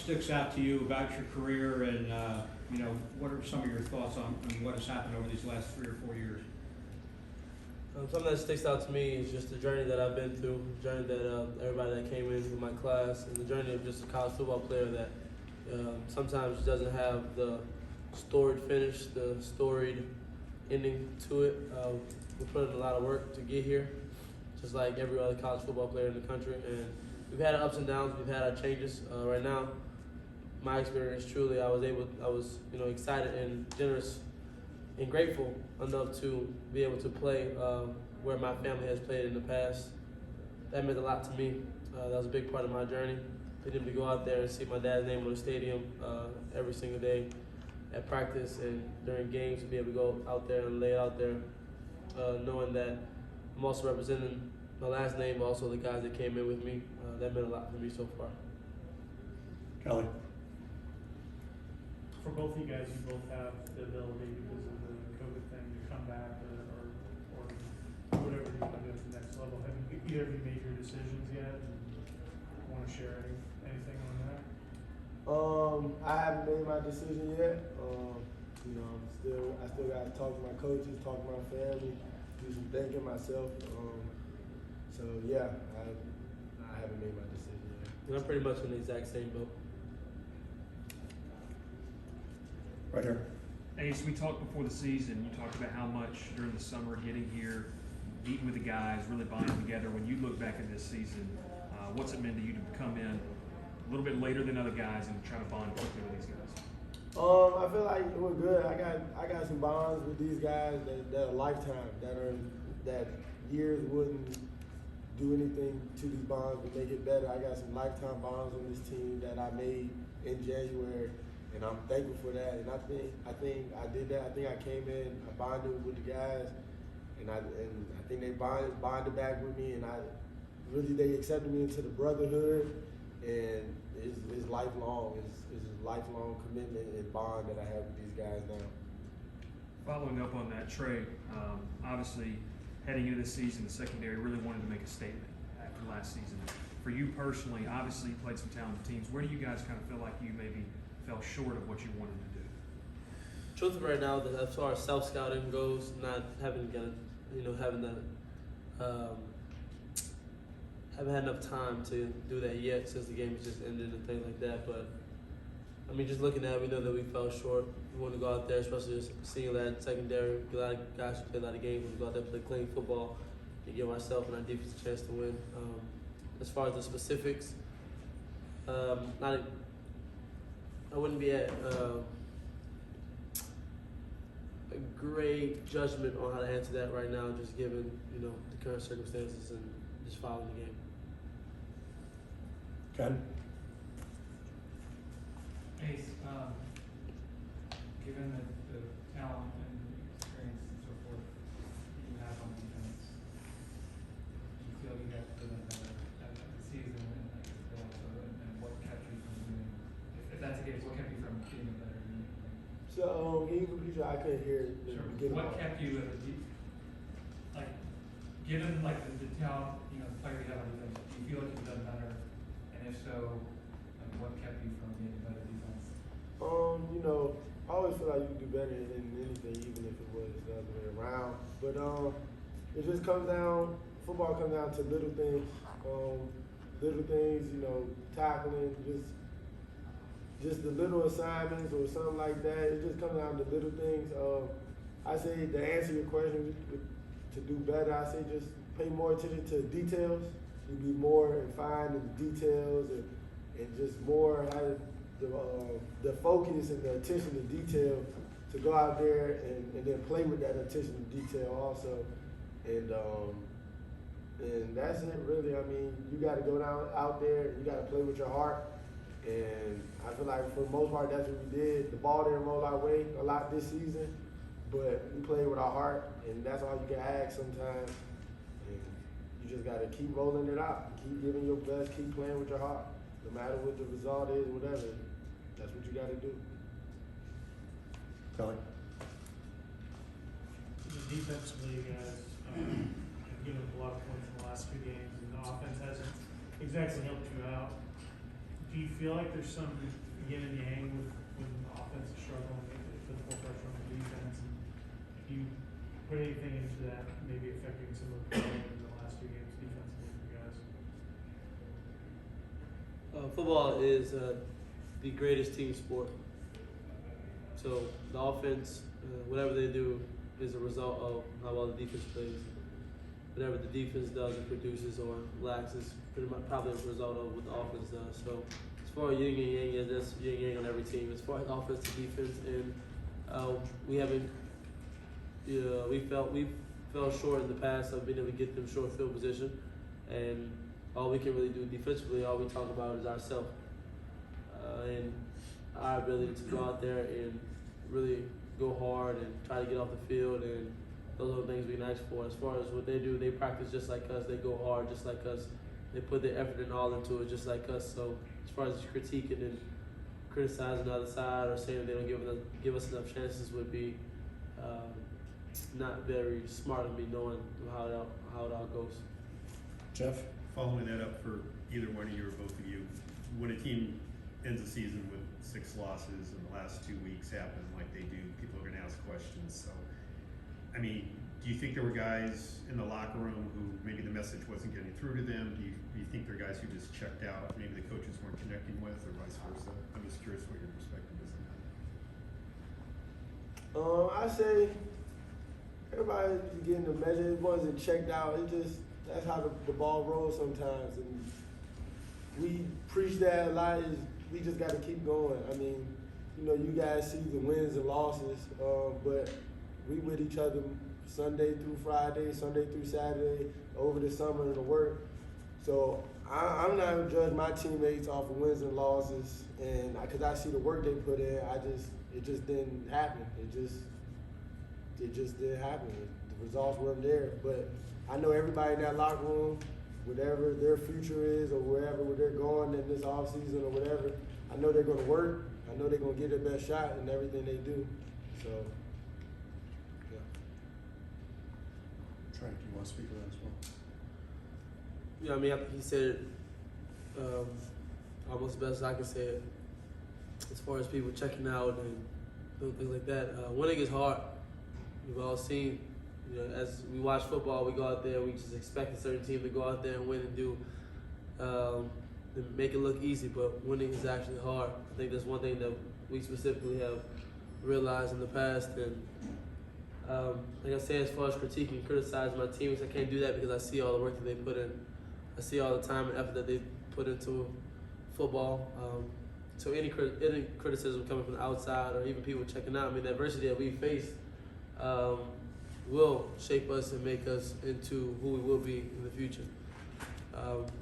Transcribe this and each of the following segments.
sticks out to you about your career, and what are some of your thoughts on what has happened over these last 3 or 4 years? Something that sticks out to me is just the journey that I've been through, the journey that everybody that came into my class, and the journey of just a college football player that sometimes doesn't have the storied finish, the storied ending to it. We put in a lot of work to get here, just like every other college football player in the country, and we've had our ups and downs, we've had our changes. Right now, my experience truly, I was excited and generous and grateful enough to be able to play where my family has played in the past. That meant a lot to me. That was a big part of my journey. Being able to go out there and see my dad's name on the stadium every single day at practice and during games, to be able to go out there and lay it out there, knowing that I'm also representing my last name, but also the guys that came in with me. That meant a lot for me so far. Kelly. For both of you guys, you both have the ability because of the COVID thing to come back or whatever you want to do at the next level. Have either of you made your decisions yet? Want to share anything on that? I haven't made my decision yet. I still got to talk to my coaches, talk to my family, do some thinking myself. So yeah, I haven't made my decision yet. And I'm pretty much in the exact same boat. Right here. Ace, we talked before the season. You talked about how much during the summer getting here, meeting with the guys, really bonding together. When you look back at this season, what's it meant to you to come in a little bit later than other guys and try to bond quickly with these guys? I feel like it was good. I got some bonds with these guys that are lifetime, that years wouldn't do anything to these bonds to make it better. I got some lifetime bonds on this team that I made in January, and I'm thankful for that. And I think I did that. I think I came in, I bonded with the guys, and I think they bonded back with me, and they accepted me into the brotherhood, and it's lifelong. It's a lifelong commitment and bond that I have with these guys now. Following up on that, Tre, obviously heading into this season, the secondary really wanted to make a statement after last season. For you personally, obviously you played some talented teams. Where do you guys kind of feel like you maybe fell short of what you wanted to do? Truthfully, right now, as far as self-scouting goes, not haven't had enough time to do that yet since the game just ended and things like that. But I mean, just looking at it, we know that we fell short. We want to go out there, especially just seeing that secondary. A lot of guys who play a lot of games. We want to go out there and play clean football and give ourselves and our defense a chance to win. As far as the specifics, I wouldn't be at a great judgment on how to answer that right now, just given the current circumstances and just following the game. Ken. Ace, given the talent and experience and so forth that you have on defense, do you feel you got to do better at the season and what kept you from doing? If that's the case, what kept you from getting a better unit? So, can you repeat that? I couldn't hear it. Sure. What kept you at given the talent, the player you have on defense, do you feel like you've done better? And if so, what kept you from getting better defense? I always feel like you can do better than anything, even if it was the other way around. But it just comes down. Football comes down to little things. Tackling, just the little assignments or something like that. It just comes down to little things. I say to answer your question, to do better, I say just pay more attention to details. You be more refined in the details and just more have the focus and the attention to detail to go out there and then play with that attention to detail also. And that's it really. I mean, you got to go out there, you got to play with your heart. And I feel like for the most part, that's what we did. The ball didn't roll our way a lot this season, but we played with our heart, and that's all you can ask sometimes. And you just got to keep rolling it out, keep giving your best, keep playing with your heart. No matter what the result is, whatever, that's what you got to do. Kelly. Defensively, you guys have given up a lot of points in the last 2 games, and the offense hasn't exactly helped you out. Do do you feel like there's some yin and yang with when the offense is struggling, put more pressure on the defense? And do you put anything into that, maybe affecting some of the play in the last two games defensively for you guys? Football is the greatest team sport. So the offense, whatever they do, is a result of how well the defense plays. Whatever the defense does or produces or lacks is pretty much probably a result of what the offense does. So as far as yin and yang, yeah, there's yin and yang on every team. As far as offense to defense, and we haven't, we fell short in the past of being able to get them short field position, and all we can really do defensively, all we talk about is ourselves and our ability to go out there and really go hard and try to get off the field, and those are the things we can ask for. As far as what they do, they practice just like us, they go hard just like us, they put their effort and all into it just like us. So as far as critiquing and criticizing the other side or saying they don't give us enough chances would be not very smart of me, knowing how it all goes. Jeff? Following that up for either one of you or both of you, when a team ends the season with 6 losses and the last 2 weeks happen like they do, people are going to ask questions. So, I mean, do you think there were guys in the locker room who maybe the message wasn't getting through to them? Do you think there are guys who just checked out, maybe the coaches weren't connecting with, or vice versa? I'm just curious what your perspective is on that. I say everybody getting the measure. It wasn't checked out. It just, that's how the ball rolls sometimes, and we preach that a lot. We just got to keep going. I mean, you know, you guys see the wins and losses, but we with each other Sunday through Friday, Sunday through Saturday, over the summer and the work. So I'm not gonna judge my teammates off of wins and losses, and because I see the work they put in, it just didn't happen. It just didn't happen. The results weren't there. But I know everybody in that locker room, whatever their future is or wherever they're going in this offseason or whatever, I know they're going to work. I know they're going to get their best shot in everything they do. So, yeah. Trey, do you want to speak to that as well? Yeah, I mean, I think he said it almost best as I can say it. As far as people checking out and doing things like that, winning is hard. We've all seen, you know, as we watch football, we go out there, we just expect a certain team to go out there and win and do, and make it look easy, but winning is actually hard. I think that's one thing that we specifically have realized in the past. And like I said, as far as critiquing and criticizing my teammates, I can't do that because I see all the work that they put in. I see all the time and effort that they put into football. So any criticism coming from the outside or even people checking out, I mean, the adversity that we face will shape us and make us into who we will be in the future.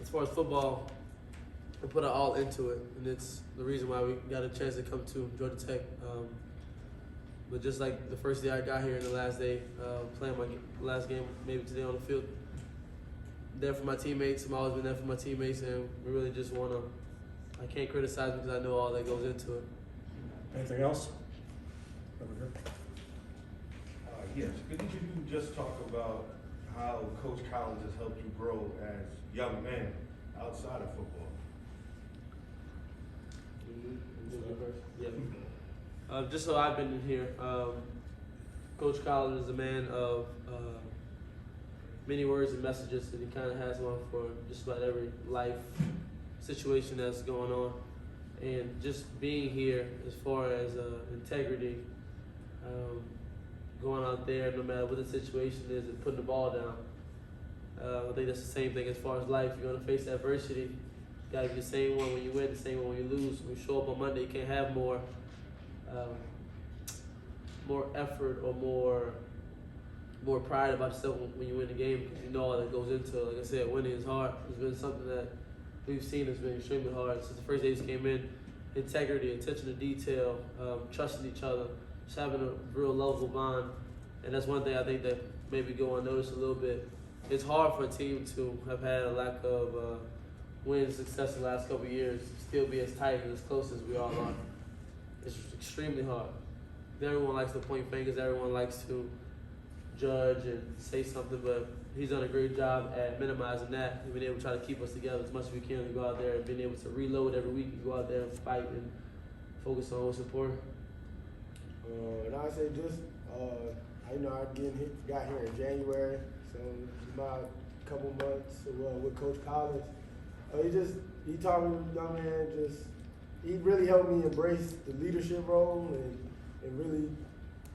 As far as football, we put our all into it, and it's the reason why we got a chance to come to Georgia Tech. But just like the first day I got here and the last day, playing my last game, maybe today on the field, there for my teammates. I've always been there for my teammates, and we really just want to, I can't criticize because I know all that goes into it. Anything else? Over here. Yes, could you just talk about how Coach Collins has helped you grow as young man outside of football? Yeah. Just so I've been in here, Coach Collins is a man of many words and messages, and he kind of has one for just about every life situation that's going on. And just being here as far as integrity, going out there no matter what the situation is and putting the ball down. I think that's the same thing as far as life. You're going to face adversity. You got to be the same one when you win, the same one when you lose. When you show up on Monday, you can't have more effort or more pride about yourself when you win the game because you know all that goes into it. Like I said, winning is hard. It's been something that we've seen that's been extremely hard since the first day we came in. Integrity, attention to detail, trusting each other, just having a real lovable bond. And that's one thing I think that maybe go unnoticed a little bit. It's hard for a team to have had a lack of win success in the last couple of years, still be as tight and as close as we all are. It's extremely hard. Everyone likes to point fingers, everyone likes to judge and say something, but he's done a great job at minimizing that and being able to try to keep us together as much as we can to go out there and being able to reload every week and go out there and fight and focus on what's important. And I say just, I got here in January, so about a couple months with Coach Collins. He taught me, young man, he really helped me embrace the leadership role and really,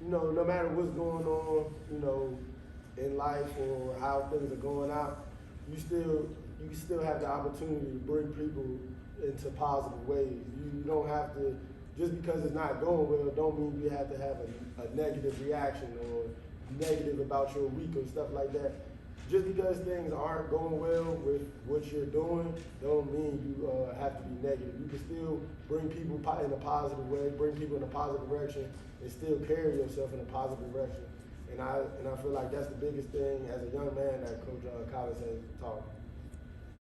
no matter what's going on, in life or how things are going out, you still have the opportunity to bring people into positive ways. You don't have to, just because it's not going well, don't mean you have to have a negative reaction or negative about your week or stuff like that. Just because things aren't going well with what you're doing, don't mean you have to be negative. You can still bring people in a positive way, bring people in a positive direction, and still carry yourself in a positive direction. And I feel like that's the biggest thing as a young man that Coach Collins has taught me.